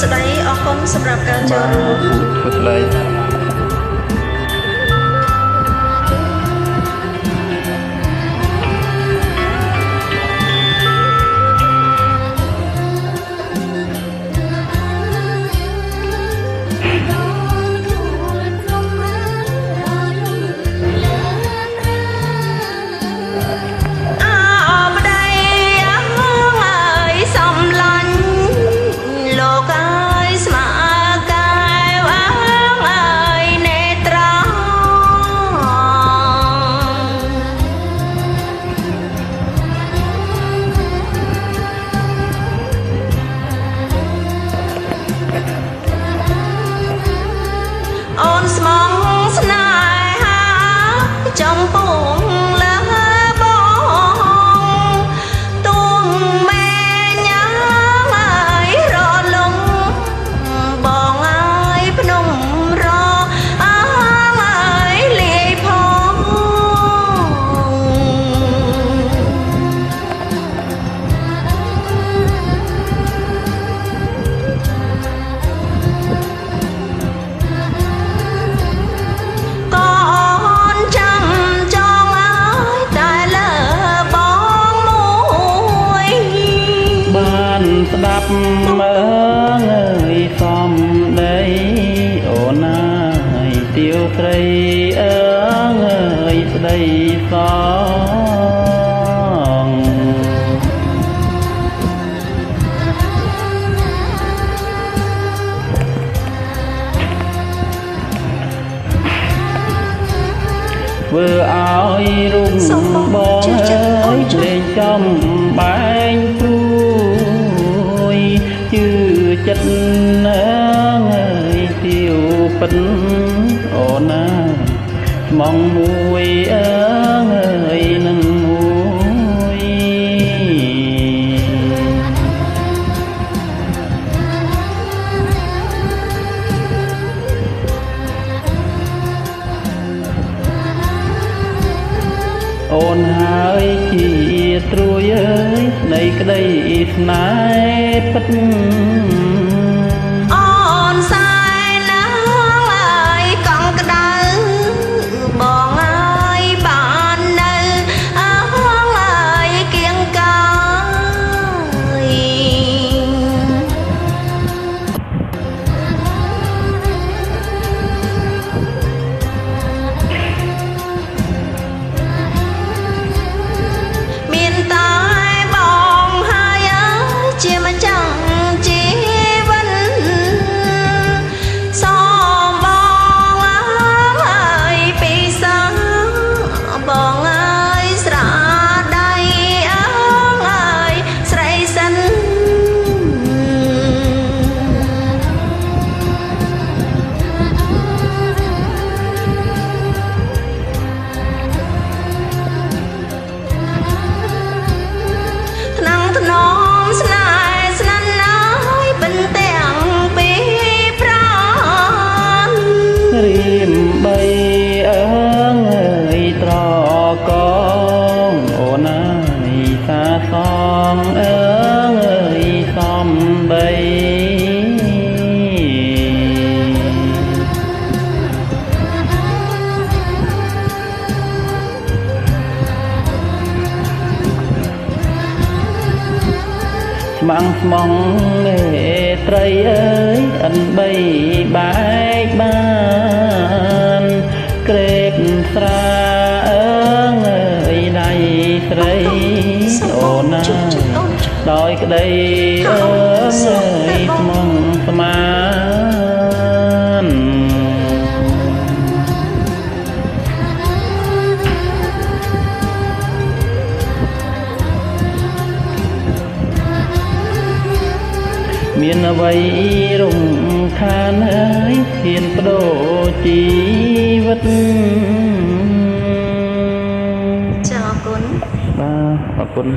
ស្ដីអរគុណសម្រាប់ការចូលរួមធ្វើស្ដីអូនស្មងស្នេហាចំពោះលើបងទួងមែញ៉ាអើយរលងបងអើយភ្នំរអើយលាយផងស្ដាប់មើងអើយសំដីអូនអើយទាវស្រីអើយស្ដីសងធ្វើឲ្យរូបបងអើយលេងចំបែងព្រួយជឿចិត្តអើយទាវពិតអូនណាស្មងមួយអើយនឹងមួយអូនហើយជាត្រួយអើយនៃក្តីស្នេហ៍ពិតអូនសាយណាស់អើយកង់ក្ដៅបងអើយបាននៅអើយគៀងកាយមានតែបងហើយអើយជាម្ចាស់ជីវិតសមបងអើយពីសាបងអើយស្រដៃអើយស្រីសិនថ្នាំងថ្នមស្នេហ៍ស្នាន់អើយបិទទាំងពីប្រានរៀមបីអើយត្រកងអូនអើយសាសងអើយសំបីស្មាំងស្មងមេត្រីអើយអិនបីបែកបានក្រេបស្រាអើយដៃស្រីអូនណាដោយក្តីអើយស្មងស្មានមានអ្វីរំខានហើយហ៊ានបដូរជីវិតចាអរគុណបាទអរគុណ